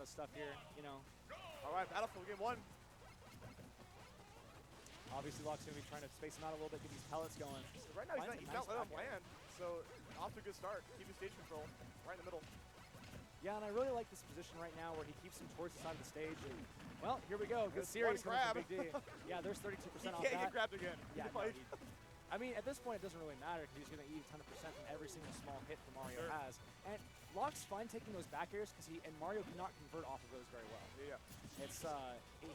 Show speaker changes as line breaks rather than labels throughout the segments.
lot of stuff here, you know.
All right, Battlefield game 1.
Obviously, Locke's going to be trying to space him out a little bit, get these pellets going.
So right now, he's not letting him land. So off to a good start. Keeping stage control right in the middle.
Yeah, and I really like this position right now where he keeps him towards the side of the stage. And, well, here we go. Good series coming from Big D. Yeah, there's 32% off that.
He can't get grabbed again.
Yeah, no, I mean, at this point, it doesn't really matter because he's going to eat a ton of percent from every single small hit that Mario has. And Locke's fine taking those back airs because Mario cannot convert off of those very well.
Yeah.
It's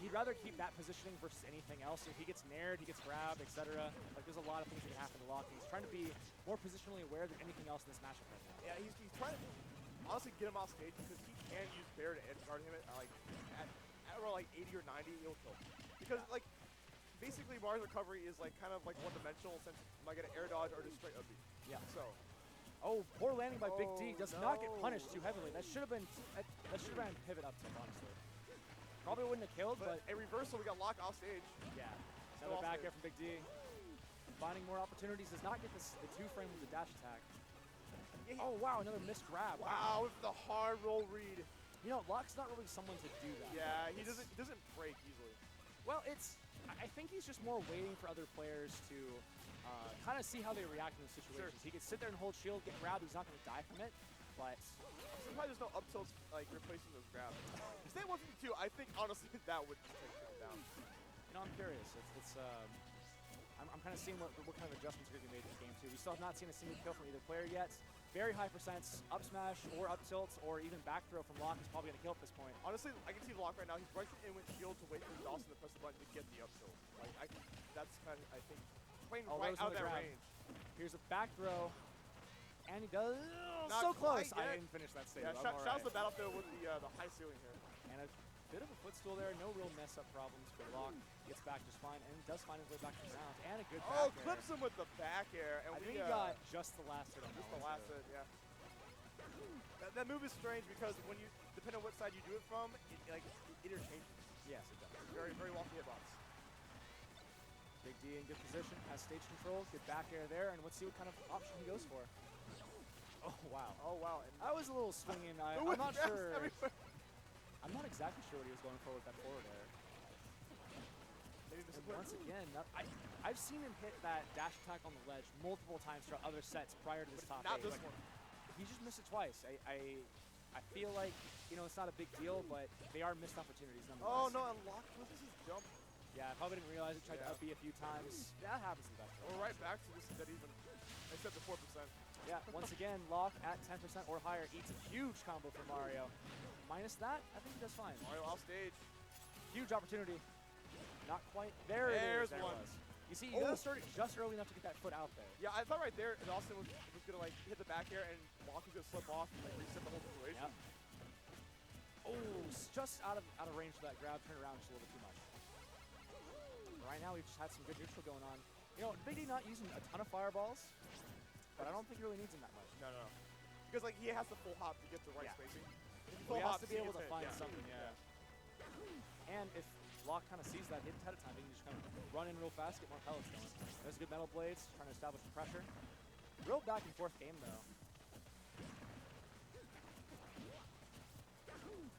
he'd rather keep that positioning versus anything else. If he gets nared, he gets grabbed, etc. Like there's a lot of things that can happen to Locke. He's trying to be more positionally aware than anything else in this matchup right now.
Yeah, he's trying to honestly get him off stage because he can use Bear to edge guard him at around like 80 or 90, he'll kill. Because like basically Mario's recovery is like kind of like one-dimensional since you might get an air dodge or just straight up B.
Yeah.
So.
Oh, poor landing by Big D. Does not get punished too heavily. That should have been pivot up tilt, honestly. Probably wouldn't have killed, but
a reversal. We got Locke off stage.
Yeah. Another back air from Big D. Finding more opportunities. Does not get the 2-frame with the dash attack. Yeah, oh, wow, another missed grab.
Wow, with the hard roll read.
You know, Locke's not really someone to do that.
Yeah, he doesn't break easily.
Well, I think he's just more waiting for other players to kind of see how they react in those situations.
Sure.
He can sit there and hold shield, get grabbed, he's not going to die from it, but...
Sometimes there's no up tilts like replacing those grabs. Stay 152, I think honestly that would take him down.
You know, I'm curious. I'm kind of seeing what kind of adjustments are going to be made in this game too. We still have not seen a single kill from either player yet. Very high percents, up smash or up tilt or even back throw from Locke is probably going to kill at this point.
Honestly, I can see Locke right now. He's right in with shield to wait for Dawson to press the button to get the up tilt. Like that's kind of, I think, playing right out of that range.
Here's a back throw, and he does so close. I didn't finish that stage.
Yeah, shouts out to the Battlefield with the high ceiling here.
And a bit of a footstool there. No real mess up problems for Locke. Gets back just fine, and does find his way back to the round. And a good back air.
Clips him with the back air. And
I think he got just the last hit on that.
Just the last hit, yeah. That move is strange because when you, depending on what side you do it from, it interchanges.
Yes, it does.
Very, very wonky hitbox.
Big D in good position, has stage control, good back air there, and let's see what kind of option he goes for. Oh, wow.
Oh, wow. And
that was a little swinging. I'm not sure. Everywhere. I'm not exactly sure what he was going for with that forward air. And once again, I've seen him hit that dash attack on the ledge multiple times throughout other sets prior to this top 8.
Not this one.
He just missed it twice. I feel like, you know, it's not a big deal, but they are missed opportunities nonetheless.
Oh, no, and Locke misses his jump.
Yeah, I probably didn't realize it. Tried to up B a few times. That happens to the best.
We're right back to this dead even, except the 4%.
Yeah, once again, Locke at 10% or higher eats a huge combo for Mario. Minus that, I think he does fine.
Mario off stage.
Huge opportunity. Not quite. There it is. There one. You see, you gotta start it just early enough to get that foot out there.
Yeah, I thought right there, Austin was gonna like hit the back air and Locke was gonna slip off and like reset the whole situation.
Yep. Oh, just out of range for that grab. Turn around just a little bit too much. Right now, we've just had some good neutral going on. You know, Big D not using a ton of fireballs, but I don't think he really needs them that much.
No. Because like he has to full hop to get the right spacing.
He has to be able to find something, And if Locke kind of sees that hidden ahead of time, he can just kind of run in real fast, get more pellets going. There's good metal blades, trying to establish some pressure. Real back and forth game though.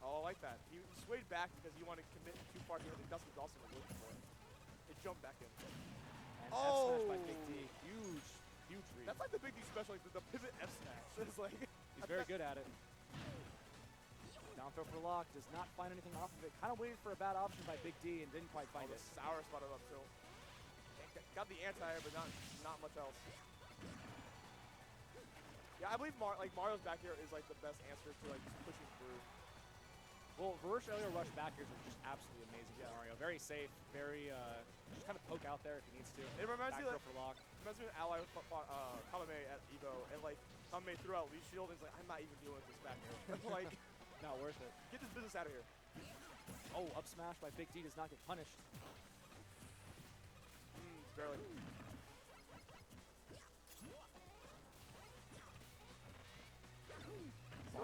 Oh, I like that. He swayed back because he wanted to commit too far to the dust was also looking for it. It jumped back in.
And F smash by Big D. Huge read.
That's like the Big D special, like the pivot F smash. It's like
he's very good at it. Down throw for Locke, does not find anything off of it. Kind of waited for a bad option by Big D and didn't quite find it.
Sour spot up tilt. Got the anti-air, but not much else. Yeah, I believe Mario's back here is like the best answer to like just pushing through.
Well, reverse aerial rush back airs are just absolutely amazing for Mario. Very safe, very just kind of poke out there if he needs to.
It reminds me like,
for Locke.
Reminds me of an ally Kamame at Evo, and like Kamame threw out Leaf Shield, and he's like, I'm not even dealing with this back air. Like,
not worth it.
Get this business out of here.
Oh, up smash by Big D does not get punished.
Barely.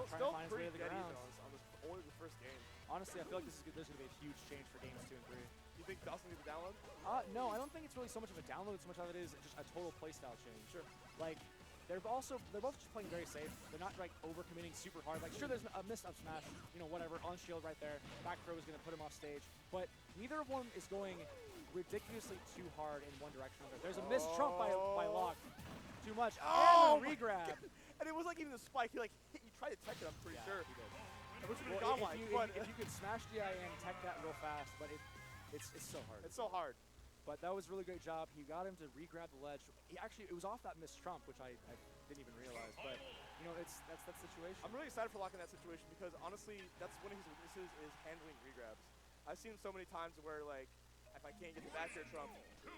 Still pretty dead on this, only the first game.
Honestly, I feel like there's going to be a huge change for games 2 and 3.
You think Dawson needs a download?
No, I don't think it's really so much of a download, so much of it is just a total playstyle change.
Sure.
Like, they're both just playing very safe. They're not like overcommitting super hard. Like sure, there's a missed up smash, you know, whatever, on shield right there. Back throw is gonna put him off stage, but neither of them is going ridiculously too hard in one direction or another. There's a missed trump by Locke. Too much.
Oh,
and a regrab.
And it was like even a spike. He like hit, he tried to tech it. I'm pretty sure.
He did.
Which would have
Well,
gone
if you could smash DI and tech that real fast, but it's so hard.
It's so hard.
But that was a really great job. He got him to re-grab the ledge. It was off that missed trump, which I didn't even realize. But you know, that's that situation.
I'm really excited for Locke in that situation because honestly, that's one of his weaknesses is handling regrabs. I've seen so many times where like if I can't get the back air trump,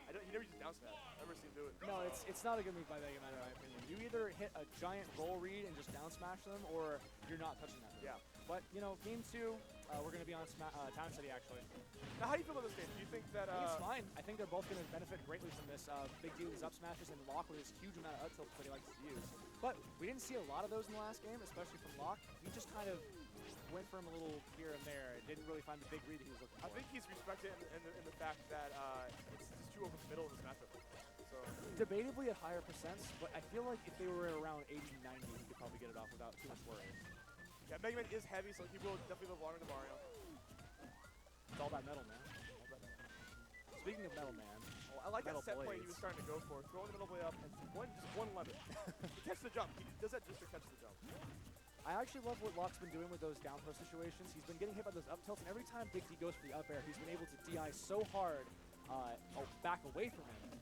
he never uses down smash. I've never seen him do it.
No, it's not a good move by Mega Man in my opinion. You either hit a giant roll read and just down smash them, or you're not touching that move.
Yeah.
But you know, game 2, we're gonna be on Town City actually.
Now, how do you feel about this game? Do you think that?
I think it's fine. I think they're both gonna benefit greatly from this. Big D with his up smashes and Locke with his huge amount of up tilts that he likes to use. But we didn't see a lot of those in the last game, especially from Locke. He just kind of went for him a little here and there. Didn't really find the big read that he was looking for.
I think he's respected in the fact that it's just too over the middle of this matchup. So
debatably at higher percents, but I feel like if they were around 80, 90, he could probably get it off without too much worry.
Yeah, Mega Man is heavy, so he will definitely live longer than Mario.
It's all that metal, man. All that metal. Speaking of metal, man.
Well, I like that
metal
set play he
blades.
was starting to go for. Throwing the middle blade up and just one lemon. Catch the jump. He does that just to catch the jump.
I actually love what Locke's been doing with those down throw situations. He's been getting hit by those up tilts, and every time Big D goes for the up air, he's been able to DI so hard, back away from him,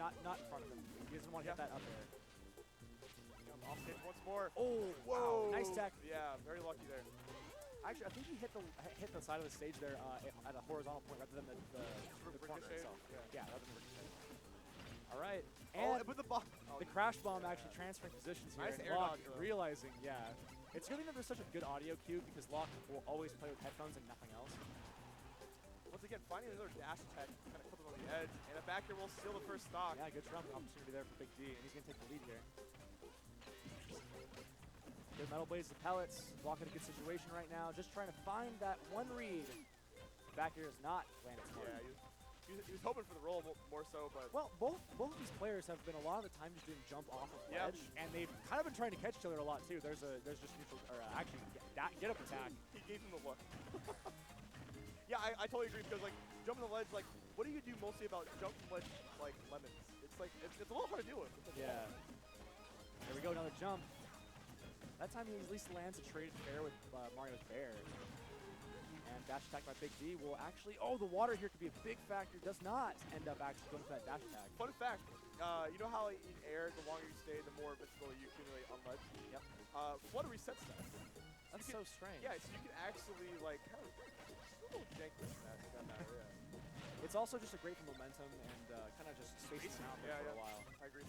not in front of him. He doesn't want to hit that up air.
Off stage once more.
Oh, wow, nice tech.
Yeah, very lucky there.
Actually, I think he hit the side of the stage there at a horizontal point rather than the corner itself. Yeah, rather than ricochet. All right, and
but the bomb.
The crash bomb actually transferring positions here.
Nice
and
air
Locke
dodge, though.
realizing, yeah. It's good that there's such a good audio cue because Locke will always play with headphones and nothing else.
Once again, finding another dash attack, kind of clip him on the edge, and a back here will steal the first stock.
Yeah, good trump opportunity there for Big D, and he's going to take the lead here. Good metal blades to pellets. Locke in a good situation right now, just trying to find that one read. Back here is not landing smart.
Yeah, he was hoping for the roll more so, but
well, both of these players have been a lot of the time just doing jump off of ledge, and they've kind of been trying to catch each other a lot too. There's just neutral, or actually get up attack.
He gave him the look. Yeah, I totally agree because like jumping the ledge, like what do you do mostly about jumping ledge like lemons? It's like it's a little hard to deal with.
Yeah. There we go, another jump. That time he at least lands a traded pair with Mario's bear. And dash attack by Big D will actually, oh, the water here could be a big factor. Does not end up actually going for that dash attack.
Fun fact, you know how in air, the longer you stay, the more invincibility you accumulate on ledge?
Yep.
Flutter resets that.
That's so strange.
Yeah, so you can actually like kind of a little janky in that matter, yeah.
It's also just a great for momentum and kind of just spacing out there for a while.
I agree.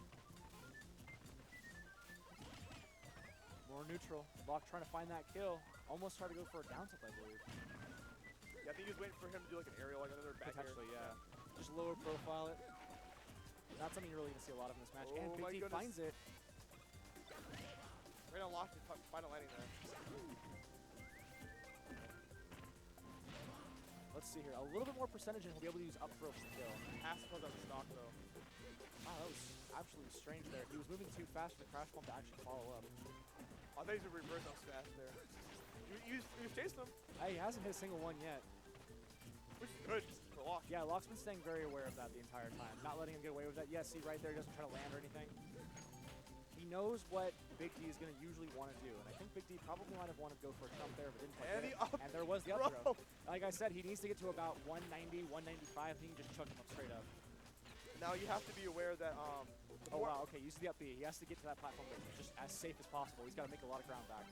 More neutral. Locke trying to find that kill. Almost tried to go for a down tilt, I believe.
Yeah, I think he was waiting for him to do like an aerial, like another back air.
Potentially, yeah. Just lower profile it. Not something you're really going to see a lot of in this match.
Oh,
and Big D finds it.
Right on Locke to find a landing there.
Let's see here. A little bit more percentage and he'll be able to use up throw for the kill.
Has to close out the stock though.
Wow, that was absolutely strange there. He was moving too fast for the crash bomb to actually follow up.
I thought he was a reverse on smash there. He was chasing him.
He hasn't hit a single one yet.
Which is good for Locke.
Yeah, Locke's been staying very aware of that the entire time. Not letting him get away with that. Yes, see right there, he doesn't try to land or anything. He knows what Big D is going to usually want to do. And I think Big D probably might have wanted to go for a jump there, but didn't quite get it. And there was the up throw. Like I said, he needs to get to about 190, 195. He can just chuck him up straight up.
Now you have to be aware that
oh wow, okay, use the up B. He has to get to that platform just as safe as possible. He's got to make a lot of ground back.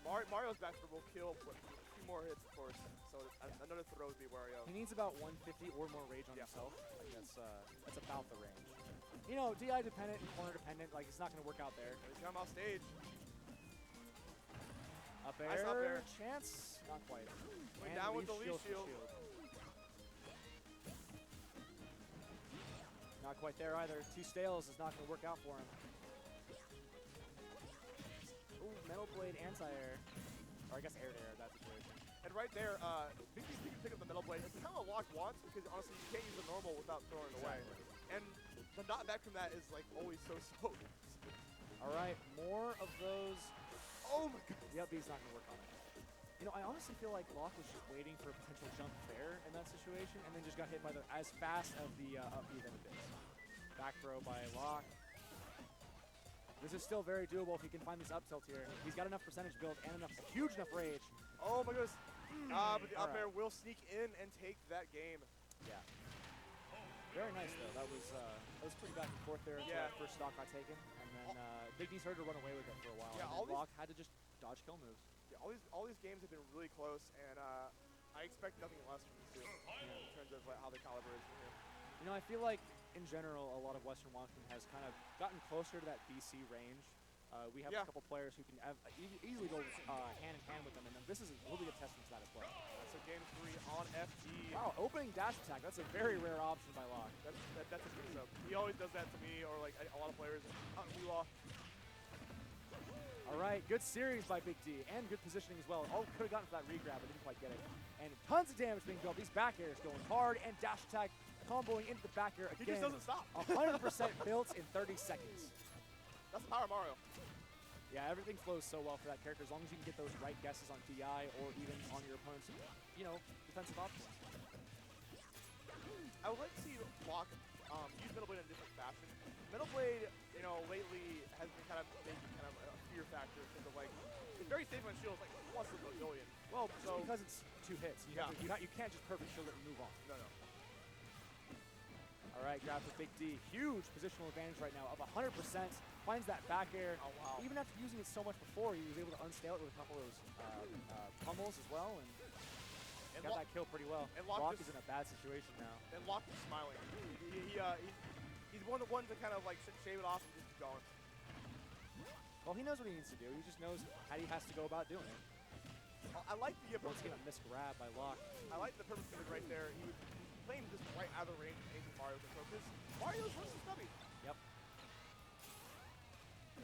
Mario's back throw will kill, but a few more hits, of course. So another throw would be Wario.
He needs about 150 or more rage on himself. Like that's about the range. You know, DI dependent and corner dependent. Like it's not going to work out there.
He's come off stage.
Up air,
nice up air.
Chance, not quite.
Went down with the lead shield.
Not quite there either. 2 stales is not going to work out for him. Ooh, metal blade anti-air. Or I guess air-to-air, that situation.
And right there, Big D can pick up the metal blade. It's kind of what Locke wants because honestly, you can't use the normal without throwing it away. And the not back from that is like always so.
All right, more of those.
Oh my god.
The up B's not going to work on it. You know, I honestly feel like Locke was just waiting for a potential jump fair in that situation, and then just got hit by the as fast of the up B than it is. Back throw by Locke. This is still very doable if he can find this up tilt here. He's got enough percentage build and enough huge enough rage.
Oh my goodness. But the up
All right.
air will sneak in and take that game.
Yeah. Very nice though. That was pretty back and forth there until
Yeah.
that first stock got taken, and then Big D started to run away with it for a while.
Yeah,
and then Locke had to just dodge kill moves.
Yeah, all these games have been really close, and I expect nothing less from these two in terms of how the caliber is from here.
You know, I feel like in general, a lot of Western Washington has kind of gotten closer to that BC range. We have a couple players who can easily go hand in hand with them, and then this is a really good testament to that as well.
So game 3 on FD.
Wow, opening dash attack. That's a very rare option by Locke.
That's a good sub. He always does that to me, or like a lot of players.
All right, good series by Big D, and good positioning as well. Oh, could have gotten for that regrab, but didn't quite get it. And tons of damage being dealt. These back airs going hard, and dash attack comboing into the back air again.
He just doesn't stop.
100% built in 30 seconds.
That's the power of Mario.
Yeah, everything flows so well for that character as long as you can get those right guesses on DI or even on your opponent's, defensive options.
I would like to see Locke use Metal Blade in a different fashion. Metal Blade, lately has been kind of making kind of a fear factor because of it's very safe on shields, like once in a billion.
Well, because it's 2 hits, you can't just perfect shield it and move on.
No.
All right, grab for Big D. Huge positional advantage right now of 100%. Finds that back air.
Oh, wow.
Even after using it so much before, he was able to unstale it with a couple of those pummels as well, and got that kill pretty well.
And
Locke is in a bad situation now.
And Locke is smiling. He's one of the ones that kind of shave it off and just keep going.
Well, he knows what he needs to do. He just knows how he has to go about doing it.
I like the
Once again, a missed grab by Locke.
I like the purpose of it right there. He was playing this right out of the range of anything Mario can throw, because Mario's versus stubby.
Yep.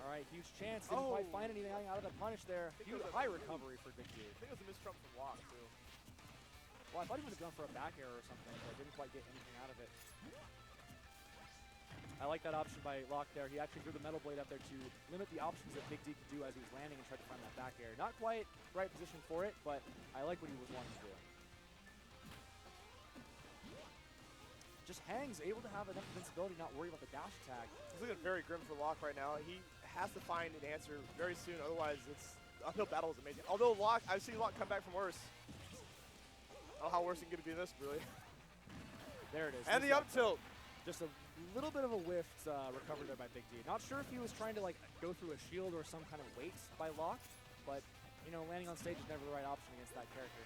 All right, huge chance. Didn't quite find anything out of the punish there. Huge high recovery for Big D.
I think it was a mistrump from Locke, too.
Well, I thought he would have gone for a back air or something, but I didn't quite get anything out of it. I like that option by Locke there. He actually threw the Metal Blade up there to limit the options that Big D could do as he was landing and tried to find that back air. Not quite right position for it, but I like what he was wanting to do. Just hangs, able to have enough invincibility, not worry about the dash attack.
He's looking very grim for Locke right now. He has to find an answer very soon, otherwise it's uphill battle is amazing. Although Locke, I've seen Locke come back from worse. I don't know how worse he can be than this, really.
There it is.
And the up tilt.
Just a little bit of a whiffed recovery there by Big D. Not sure if he was trying to go through a shield or some kind of weight by Locke, but landing on stage is never the right option against that character.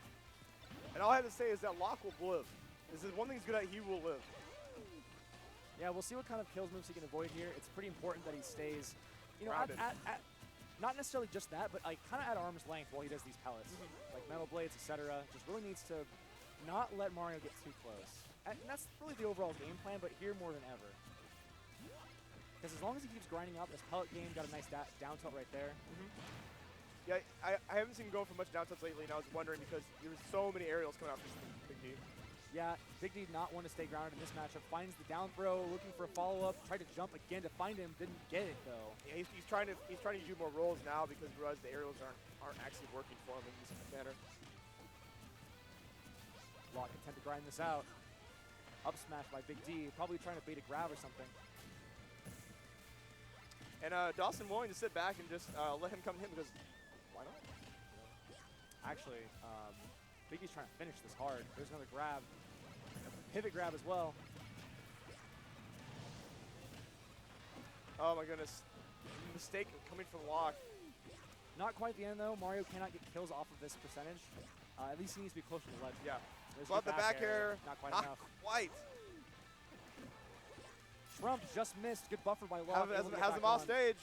And all I have to say is that Locke will live. This is one thing he's good at, he will live.
Yeah, we'll see what kind of kills moves he can avoid here. It's pretty important that he stays,
Grounded.
at not necessarily just that, but kind of at arm's length while he does these pellets, like Metal Blades, etc. Just really needs to not let Mario get too close. And that's really the overall game plan, but here more than ever. Because as long as he keeps grinding out this pellet game, got a nice down tilt right there.
Yeah, I haven't seen him go for much down tilts lately, and I was wondering because there was so many aerials coming out from Big D.
Yeah, Big D did not want to stay grounded in this matchup. Finds the down throw, looking for a follow-up. Tried to jump again to find him, didn't get it though.
Yeah, he's trying to do more rolls now because he realized the aerials aren't actually working for him in this manner.
Locke content to grind this out. Up smash by Big D, probably trying to bait a grab or something.
And Dawson willing to sit back and just let him come to him because why not?
Actually, Big D's trying to finish this hard. There's another grab. Pivot grab as well.
Oh my goodness. Mistake coming from Locke.
Not quite the end though. Mario cannot get kills off of this percentage. At least he needs to be closer to the ledge.
Yeah.
There's
But the back air.
Not quite
Not
enough.
quite.
Trump just missed. Good buffer by Locke.
Has him off stage.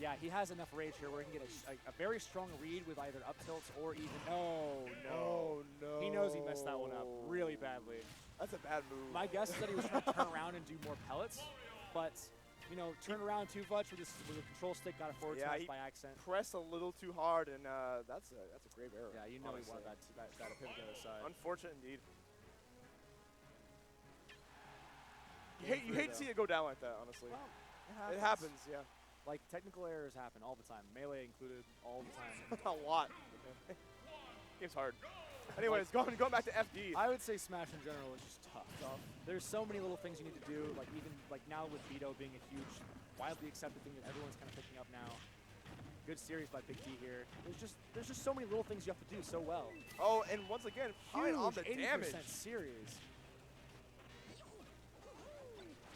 Yeah, he has enough rage here where he can get a very strong read with either up tilts or even... No.
Oh, no.
He knows he messed that one up really badly.
That's a bad move.
My guess is that he was trying to turn around and do more pellets, but, turn around too much with the control stick, got a forward smash by accident.
Pressed a little too hard, and that's a grave error.
Yeah, he wanted that pivot to the other side.
Unfortunate indeed. You hate to see it go down like that, honestly.
Well,
It happens, yeah.
Like, technical errors happen all the time. Melee included all the time.
A lot. Game's hard. Anyways, going back to FD.
I would say Smash in general is just tough. There's so many little things you need to do, like even like now with Vito being a huge, widely accepted thing that everyone's kind of picking up now. Good series by Big D here. There's just so many little things you have to do so well.
Oh, and once again,
Huge
on the
80%
damage.
series.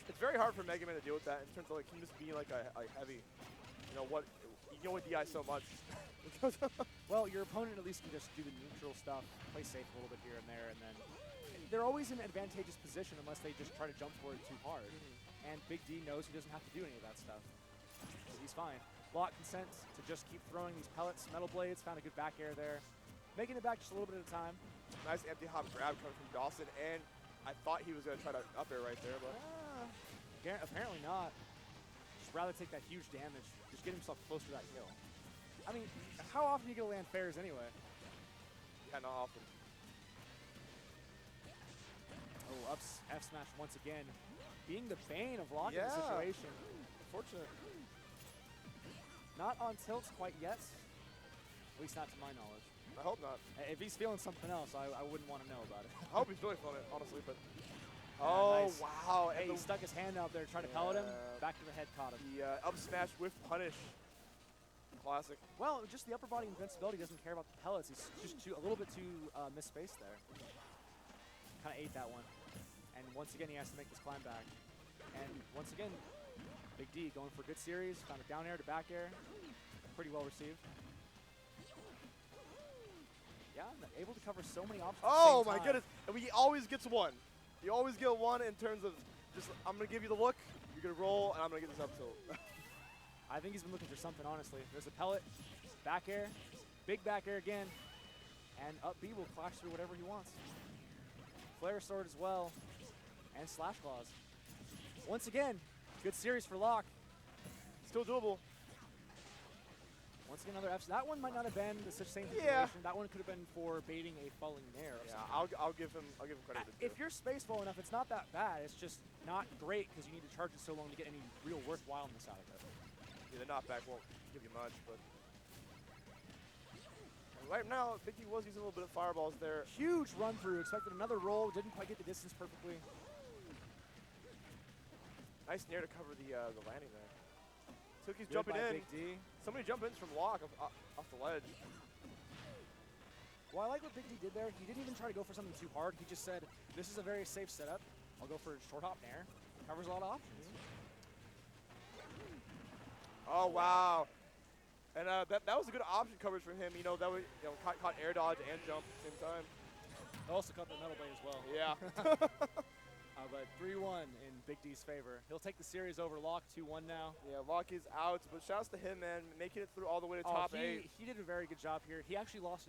It's very hard for Mega Man to deal with that in terms of like him just being like a heavy. You know what? You can only DI so much.
Well, your opponent at least can just do the neutral stuff, play safe a little bit here and there, and then they're always in an advantageous position unless they just try to jump for it too hard. And Big D knows he doesn't have to do any of that stuff. So he's fine. Locke consents to just keep throwing these pellets, metal blades, found a good back air there. Making it back just a little bit at a time.
Nice empty hop grab coming from Dawson, and I thought he was going to try to up air right there, but
apparently not. Just rather take that huge damage, just get himself close to that kill. I mean, how often are you going to land fairs anyway?
Yeah, not often.
Oh, up F smash once again. Being the bane of Locke in the situation.
Unfortunate.
Not on tilt quite yet. At least not to my knowledge.
I hope not.
If he's feeling something else, I wouldn't want to know about it.
I hope he's really feeling it, honestly, but...
Nice.
Wow.
Hey, he stuck his hand out there, tried to pellet him. Back to the head, caught him.
The up smash with punish. Classic.
Well, just the upper body invincibility doesn't care about the pellets. He's just a little bit too misspaced there. Kind of ate that one. And once again, he has to make this climb back. And once again, Big D going for a good series. Found a down air to back air. Pretty well received. Yeah, able to cover so many options.
Oh my goodness. And he always gets one. You always get one in terms of just, I'm going to give you the look, you're going to roll, and I'm going to get this up tilt.
I think he's been looking for something, honestly. There's a pellet, back air, big back air again, and up B will clash through whatever he wants. Flare sword as well, and slash claws. Once again, good series for Locke.
Still doable.
Once again, another F. That one might not have been the same situation.
Yeah.
That one could have been for baiting a falling nair.
Yeah, I'll give him credit.
If you're spaced well enough, it's not that bad. It's just not great because you need to charge it so long to get any real worthwhileness out of it.
Yeah, the knockback won't give you much, but right now, Big D was using a little bit of fireballs there.
Huge run through. Expected another roll. Didn't quite get the distance perfectly.
Nice nair to cover the landing there. Tookie's
Good
jumping
by
in.
Big D.
So many jump ins from Locke off the ledge.
Well, I like what Big D did there. He didn't even try to go for something too hard. He just said, this is a very safe setup. I'll go for a short hop nair. Covers a lot of options.
Oh, wow. And that was a good option coverage from him. You know, that was, caught air dodge and jump at the same time.
Also caught the metal blade as well.
Yeah.
But 3-1 in Big D's favor. He'll take the series over Locke 2-1 now.
Yeah, Locke is out, but shouts to him, man, making it through all the way to top 8.
He did a very good job here. He actually lost